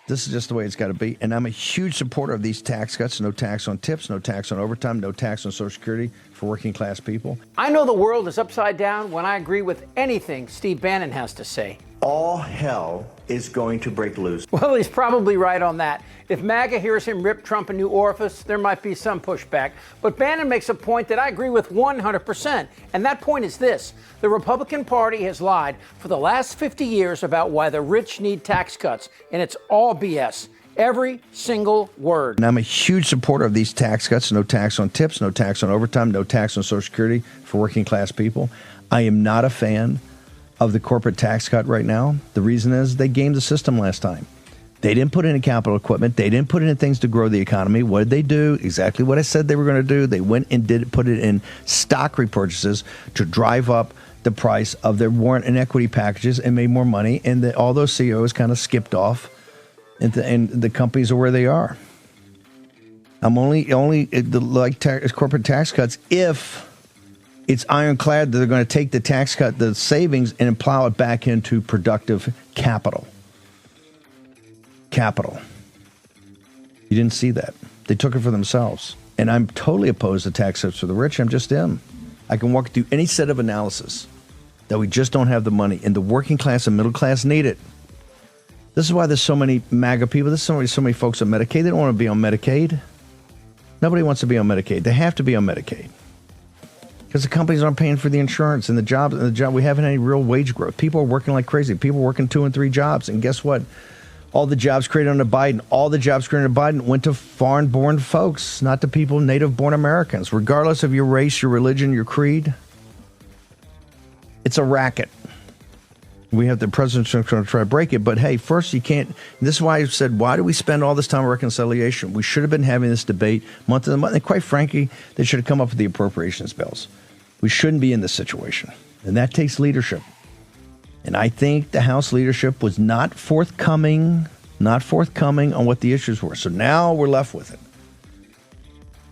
This is just the way it's got to be. And I'm a huge supporter of these tax cuts. No tax on tips, no tax on overtime, no tax on Social Security for working class people. I know the world is upside down when I agree with anything Steve Bannon has to say. All hell is going to break loose. Well, he's probably right on that. If MAGA hears him rip Trump a new orifice, there might be some pushback. But Bannon makes a point that I agree with 100%. And that point is this. The Republican Party has lied for the last 50 years about why the rich need tax cuts. And it's all BS. Every single word. And I'm a huge supporter of these tax cuts. No tax on tips, no tax on overtime, no tax on Social Security for working class people. I am not a fan of the corporate tax cut right now. The reason is they gamed the system last time. They didn't put in capital equipment. They didn't put in things to grow the economy. What did they do? Exactly what I said they were going to do. They went and put it in stock repurchases to drive up the price of their warrant and equity packages and made more money. And all those CEOs kind of skipped off, and the companies are where they are. I'm only like corporate tax cuts if it's ironclad that they're going to take the tax cut, the savings, and plow it back into productive capital. Capital. You didn't see that. They took it for themselves. And I'm totally opposed to tax cuts for the rich. I'm just in. I can walk through any set of analysis that we just don't have the money. And the working class and middle class need it. This is why there's so many MAGA people. There's so many folks on Medicaid. They don't want to be on Medicaid. Nobody wants to be on Medicaid. They have to be on Medicaid. Because the companies aren't paying for the insurance and the job. We haven't had any real wage growth. People are working like crazy. People are working 2 and 3 jobs. And guess what? All the jobs created under Biden, went to foreign-born folks, not to people, native-born Americans, regardless of your race, your religion, your creed. It's a racket. We have the president's going to try to break it. But, hey, first you can't. This is why I said, why do we spend all this time on reconciliation? We should have been having this debate month to month. And quite frankly, they should have come up with the appropriations bills. We shouldn't be in this situation. And that takes leadership. And I think the House leadership was not forthcoming on what the issues were. So now we're left with it.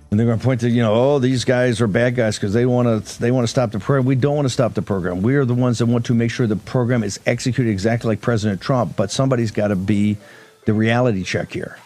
And they're going to point to, these guys are bad guys because they want to stop the program. We don't want to stop the program. We are the ones that want to make sure the program is executed exactly like President Trump. But somebody's got to be the reality check here.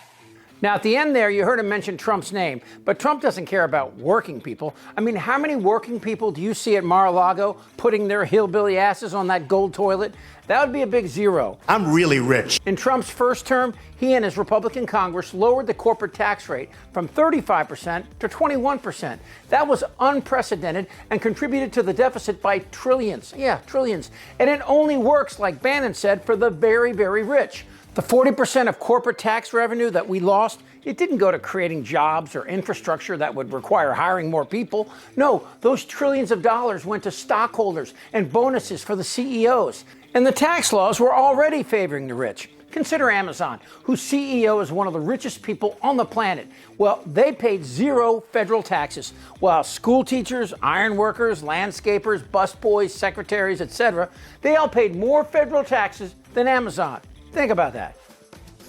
Now, at the end there, you heard him mention Trump's name, but Trump doesn't care about working people. I mean, how many working people do you see at Mar-a-Lago putting their hillbilly asses on that gold toilet? That would be a big zero. I'm really rich. In Trump's first term, he and his Republican Congress lowered the corporate tax rate from 35% to 21%. That was unprecedented and contributed to the deficit by trillions. Yeah, trillions. And it only works, like Bannon said, for the very, very rich. The 40% of corporate tax revenue that we lost, it didn't go to creating jobs or infrastructure that would require hiring more people. No, those trillions of dollars went to stockholders and bonuses for the CEOs. And the tax laws were already favoring the rich. Consider Amazon, whose CEO is one of the richest people on the planet. Well, they paid 0 federal taxes, while school teachers, iron workers, landscapers, busboys, secretaries, etc., they all paid more federal taxes than Amazon. Think about that.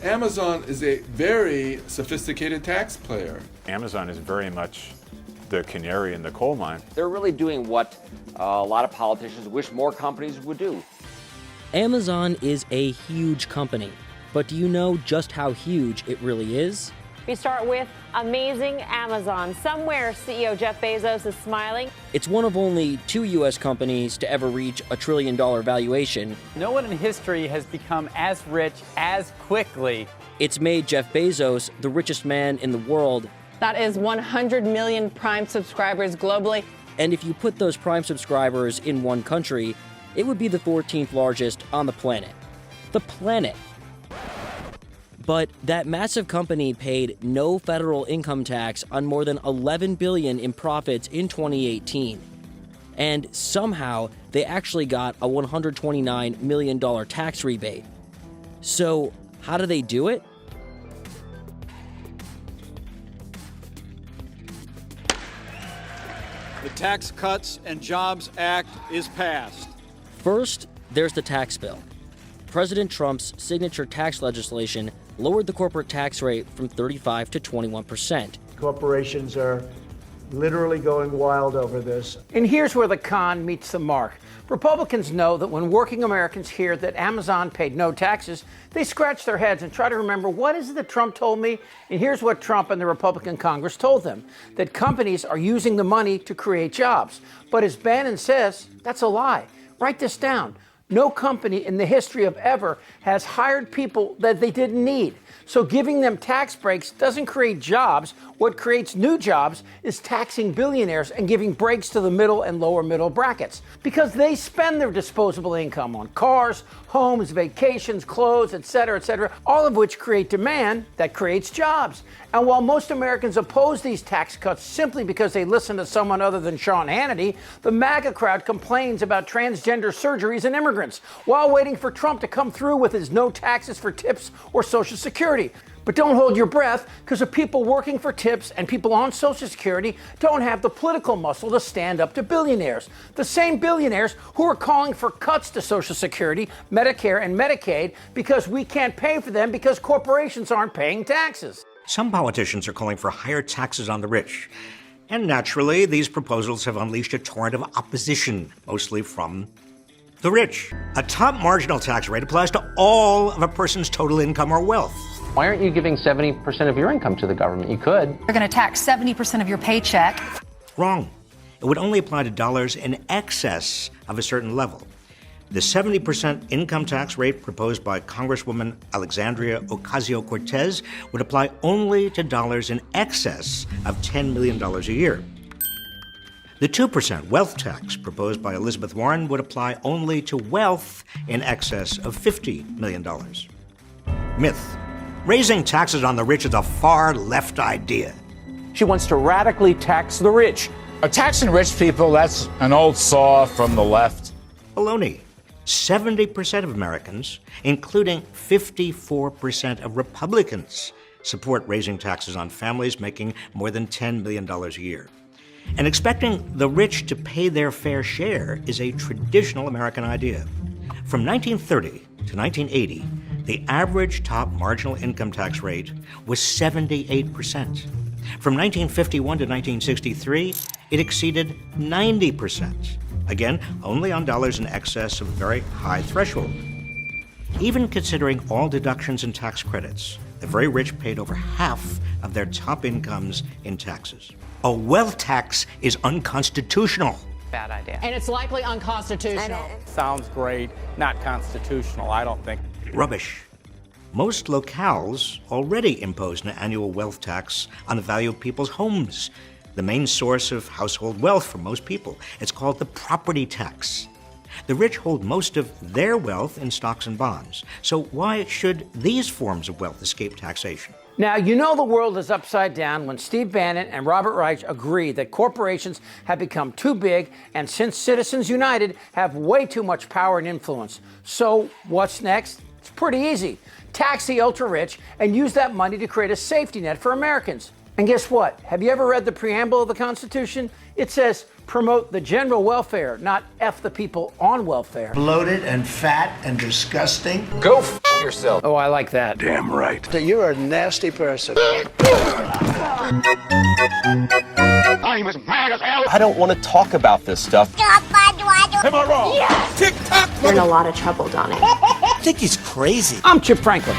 Amazon is a very sophisticated tax player. Amazon is very much the canary in the coal mine. They're really doing what a lot of politicians wish more companies would do. Amazon is a huge company, but do you know just how huge it really is? We start with amazing Amazon. Somewhere CEO Jeff Bezos is smiling. It's one of only 2 U.S. companies to ever reach $1 trillion valuation. No one in history has become as rich as quickly. It's made Jeff Bezos the richest man in the world. That is 100 million Prime subscribers globally. And if you put those Prime subscribers in one country, it would be the 14th largest on the planet. The planet. But that massive company paid no federal income tax on more than $11 billion in profits in 2018. And somehow, they actually got a $129 million tax rebate. So, how do they do it? The Tax Cuts and Jobs Act is passed. First, there's the tax bill. President Trump's signature tax legislation lowered the corporate tax rate from 35% to 21%. Corporations are literally going wild over this. And here's where the con meets the mark. Republicans know that when working Americans hear that Amazon paid no taxes, they scratch their heads and try to remember, what is it that Trump told me? And here's what Trump and the Republican Congress told them, that companies are using the money to create jobs. But as Bannon says, that's a lie. Write this down. No company in the history of ever has hired people that they didn't need. So giving them tax breaks doesn't create jobs. What creates new jobs is taxing billionaires and giving breaks to the middle and lower middle brackets, because they spend their disposable income on cars, homes, vacations, clothes, et cetera, all of which create demand that creates jobs. And while most Americans oppose these tax cuts simply because they listen to someone other than Sean Hannity, the MAGA crowd complains about transgender surgeries and immigrants while waiting for Trump to come through with his no taxes for tips or Social Security. But don't hold your breath, because the people working for tips and people on Social Security don't have the political muscle to stand up to billionaires. The same billionaires who are calling for cuts to Social Security, Medicare, and Medicaid because we can't pay for them because corporations aren't paying taxes. Some politicians are calling for higher taxes on the rich. And naturally, these proposals have unleashed a torrent of opposition, mostly from the rich. A top marginal tax rate applies to all of a person's total income or wealth. Why aren't you giving 70% of your income to the government? You could. You're going to tax 70% of your paycheck. Wrong. It would only apply to dollars in excess of a certain level. The 70% income tax rate proposed by Congresswoman Alexandria Ocasio-Cortez would apply only to dollars in excess of $10 million a year. The 2% wealth tax proposed by Elizabeth Warren would apply only to wealth in excess of $50 million. Myth. Raising taxes on the rich is a far-left idea. She wants to radically tax the rich. Taxing rich people, that's an old saw from the left. Baloney. 70% of Americans, including 54% of Republicans, support raising taxes on families making more than $10 million a year. And expecting the rich to pay their fair share is a traditional American idea. From 1930 to 1980, the average top marginal income tax rate was 78%. From 1951 to 1963, it exceeded 90%. Again, only on dollars in excess of a very high threshold. Even considering all deductions and tax credits, the very rich paid over half of their top incomes in taxes. A wealth tax is unconstitutional. Bad idea. And it's likely unconstitutional. Sounds great. Not constitutional, I don't think. Rubbish. Most locales already impose an annual wealth tax on the value of people's homes, the main source of household wealth for most people. It's called the property tax. The rich hold most of their wealth in stocks and bonds. So why should these forms of wealth escape taxation? Now, you know the world is upside down when Steve Bannon and Robert Reich agree that corporations have become too big and, since Citizens United, have way too much power and influence. So what's next? It's pretty easy. Tax the ultra-rich and use that money to create a safety net for Americans. And guess what? Have you ever read the preamble of the Constitution? It says, promote the general welfare, not F the people on welfare. Bloated and fat and disgusting. Go f yourself. Oh, I like that. Damn right. You're a nasty person. I'm as mad as hell. I don't want to talk about this stuff. Am I wrong? Yes. Tick-tock. You're in a lot of trouble, Donnie. I think he's crazy. I'm Chip Franklin.